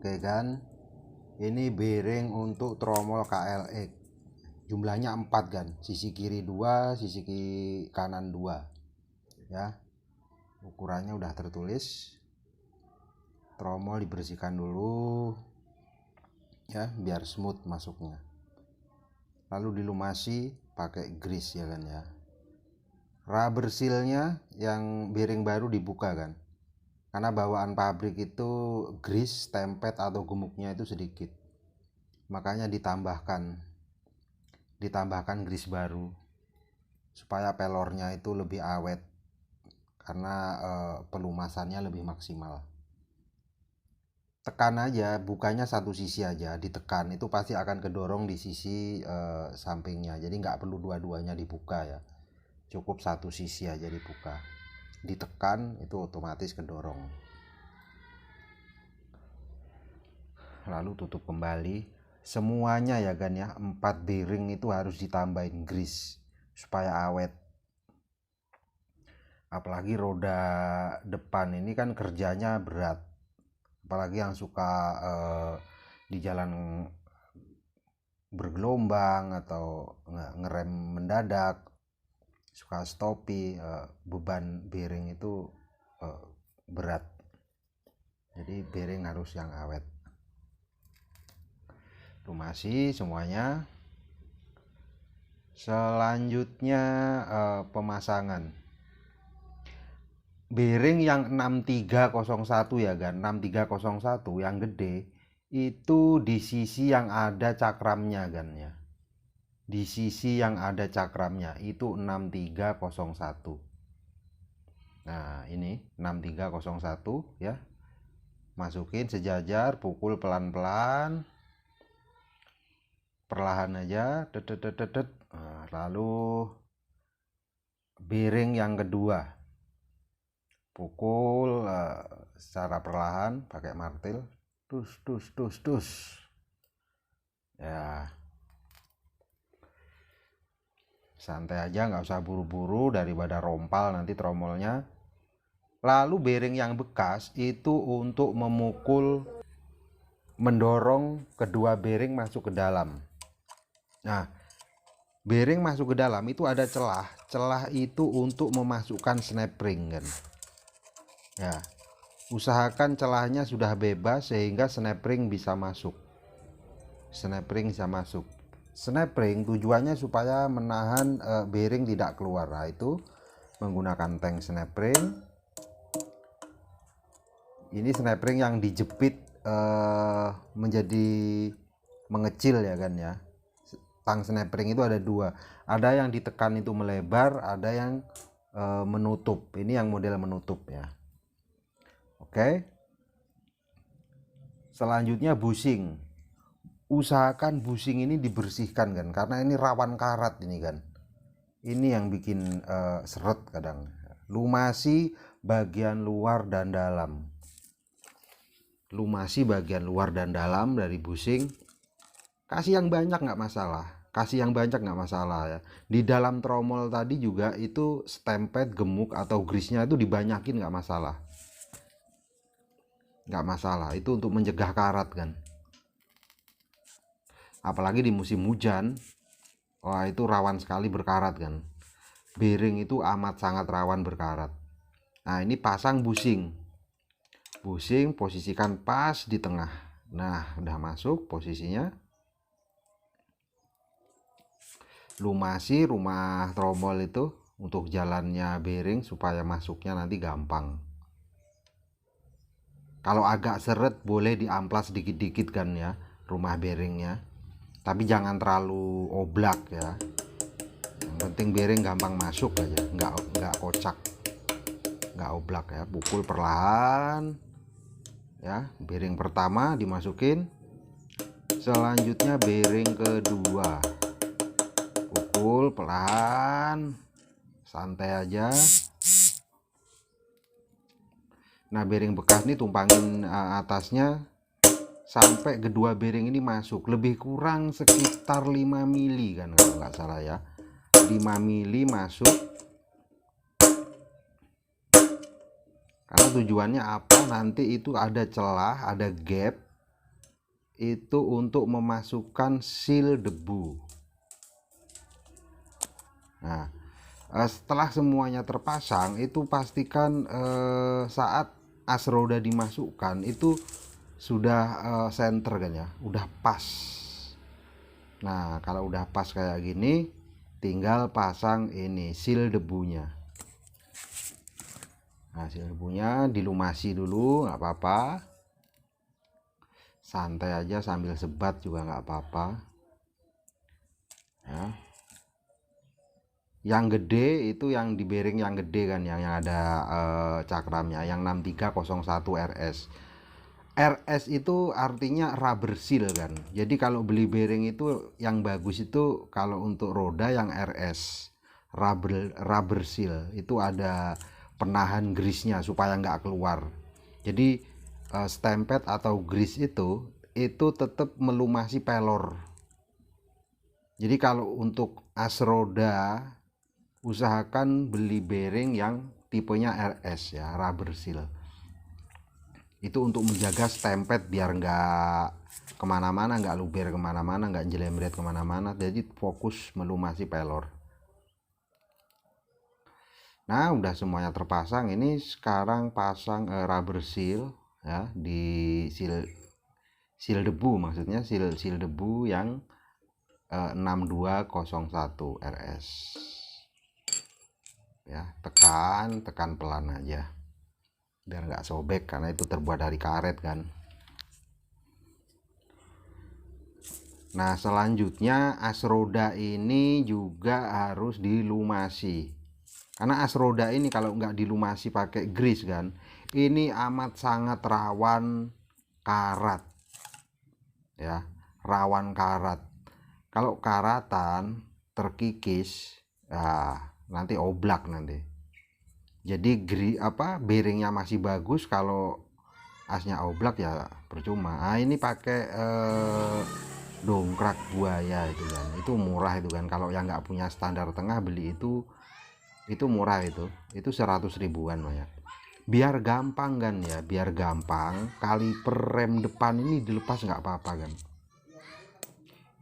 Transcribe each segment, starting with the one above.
Oke kan, ini bearing untuk tromol KLX, jumlahnya 4 kan, sisi kiri 2, sisi kanan 2 ya. Ukurannya udah tertulis. Tromol dibersihkan dulu ya biar smooth masuknya, lalu dilumasi pakai grease ya kan ya. Rubber sealnya yang bearing baru dibuka kan, karena bawaan pabrik itu grease, tempet atau gemuknya itu sedikit, makanya ditambahkan grease baru supaya pelornya itu lebih awet, karena pelumasannya lebih maksimal. Tekan aja, bukanya satu sisi aja, ditekan itu pasti akan kedorong di sisi sampingnya, jadi nggak perlu dua-duanya dibuka ya, cukup satu sisi aja dibuka, ditekan itu otomatis kedorong. Lalu tutup kembali semuanya ya kan ya. 4 bearing itu harus ditambahin grease supaya awet, apalagi roda depan ini kan kerjanya berat, apalagi yang suka di jalan bergelombang atau ngerem mendadak, suka stopi, beban bearing itu berat, jadi bearing harus yang awet. Lumasi semuanya. Selanjutnya pemasangan bearing yang 6301 ya kan, 6301 yang gede itu di sisi yang ada cakramnya kan ya, di sisi yang ada cakramnya itu 6301. Nah ini 6301 ya, masukin sejajar, pukul pelan-pelan, perlahan aja, dedet. Nah, lalu bearing yang kedua pukul secara perlahan pakai martil, dus ya, santai aja, nggak usah buru-buru daripada rompal nanti tromolnya. Lalu bearing yang bekas itu untuk memukul, mendorong kedua bearing masuk ke dalam. Nah, bearing masuk ke dalam itu ada celah itu untuk memasukkan snap ring kan ya. Usahakan celahnya sudah bebas sehingga snap ring bisa masuk. Snap ring tujuannya supaya menahan bearing tidak keluar. Nah, itu menggunakan tank snap ring. Ini snap ring yang dijepit menjadi mengecil ya kan ya. Tang snap ring itu ada dua, ada yang ditekan itu melebar, ada yang menutup. Ini yang model menutup ya. Oke. Selanjutnya bushing. Usahakan bushing ini dibersihkan kan, karena ini rawan karat ini kan. Ini yang bikin seret kadang. Lumasi bagian luar dan dalam. Lumasi bagian luar dan dalam dari bushing. Kasih yang banyak nggak masalah, ya. Di dalam tromol tadi juga itu stempet, gemuk atau grease-nya itu dibanyakin nggak masalah, itu untuk mencegah karat kan. Apalagi di musim hujan, wah itu rawan sekali berkarat kan. Bearing itu amat sangat rawan berkarat. Nah ini pasang bushing, posisikan pas di tengah. Nah udah masuk posisinya. Lumasi rumah tromol itu untuk jalannya bearing supaya masuknya nanti gampang. Kalau agak seret boleh diamplas dikit-dikit kan ya rumah bearingnya, tapi jangan terlalu oblak ya. Yang penting bearing gampang masuk aja, nggak kocak, nggak oblak ya. Pukul perlahan ya, bearing pertama dimasukin. Selanjutnya bearing kedua, pukul pelan, santai aja. Nah bearing bekas ini tumpangin atasnya sampai kedua bearing ini masuk, lebih kurang sekitar 5 mili kan kalau nggak salah ya, 5 mili masuk. Karena tujuannya apa, nanti itu ada celah, ada gap itu untuk memasukkan seal debu. Nah, setelah semuanya terpasang itu pastikan saat as roda dimasukkan itu sudah center kan ya, udah pas. Nah, kalau udah pas kayak gini tinggal pasang ini seal debunya. Nah, seal debunya dilumasi dulu, nggak apa-apa, santai aja sambil sebat juga nggak apa-apa ya. Yang gede itu yang di bearing yang gede kan, yang ada cakramnya, yang 6301 RS. RS itu artinya rubber seal kan. Jadi kalau beli bearing itu yang bagus itu kalau untuk roda yang RS, rubber seal, itu ada penahan grease-nya supaya nggak keluar. Jadi stemped atau grease itu tetap melumasi pelor. Jadi kalau untuk as roda usahakan beli bearing yang tipenya RS ya, rubber seal. Itu untuk menjaga stemped biar nggak kemana-mana, nggak luber kemana-mana, nggak jelembret kemana-mana. Jadi fokus melumasi pelor. Nah, udah semuanya terpasang. Ini sekarang pasang rubber seal ya, di seal debu, maksudnya seal debu yang 6201 RS. Ya, tekan pelan aja biar nggak sobek karena itu terbuat dari karet kan. Nah, selanjutnya as roda ini juga harus dilumasi, karena as roda ini kalau nggak dilumasi pakai grease kan, ini amat sangat rawan karat ya, rawan karat. Kalau karatan terkikis ya nanti oblak nanti. Jadi bearingnya masih bagus, kalau asnya oblak ya percuma. Nah, ini pakai dongkrak buaya itu kan, itu murah itu kan. Kalau yang nggak punya standar tengah beli itu murah, itu 100 ribuan ya. Biar gampang kan ya, biar gampang kaliper rem depan ini dilepas nggak apa-apa kan,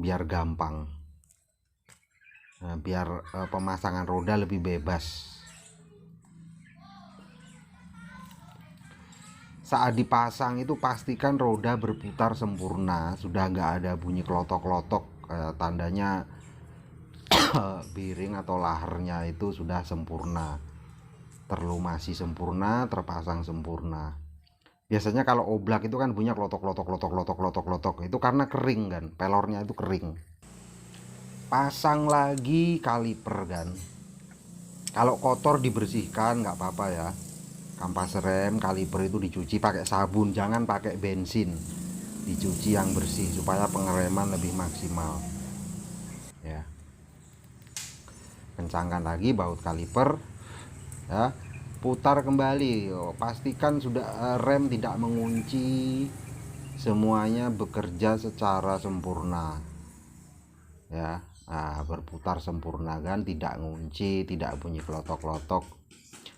biar gampang. Nah, biar pemasangan roda lebih bebas. Saat dipasang itu pastikan roda berputar sempurna, sudah nggak ada bunyi kelotok-kelotok, tandanya bearing atau lahernya itu sudah sempurna, terlumasi sempurna, terpasang sempurna. Biasanya kalau oblak itu kan bunyinya kelotok-kelotok, itu karena kering kan, pelornya itu kering. Pasang lagi kaliper kan, kalau kotor dibersihkan nggak apa-apa ya. Kampas rem, kaliper itu dicuci pakai sabun, jangan pakai bensin. Dicuci yang bersih supaya pengereman lebih maksimal. Ya. Kencangkan lagi baut kaliper. Ya. Putar kembali. Pastikan sudah rem tidak mengunci. Semuanya bekerja secara sempurna. Ya. Nah, berputar sempurna kan, tidak ngunci, tidak bunyi kelotok-kelotok.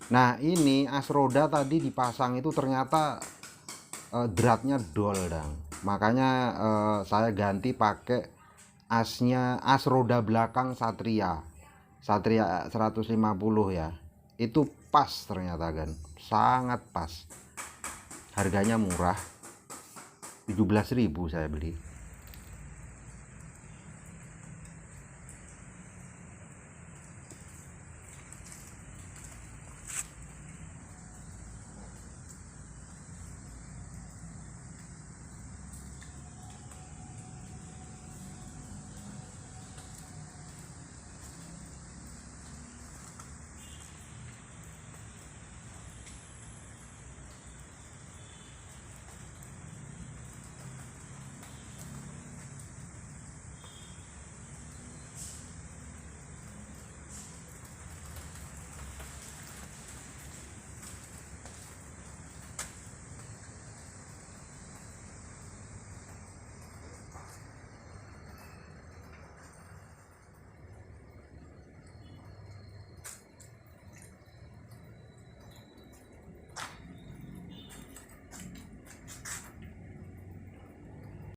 Nah, ini as roda tadi dipasang itu ternyata dratnya dol dong. Makanya saya ganti pakai as roda belakang Satria 150 ya. Itu pas ternyata kan, sangat pas. Harganya murah, 17.000 saya beli.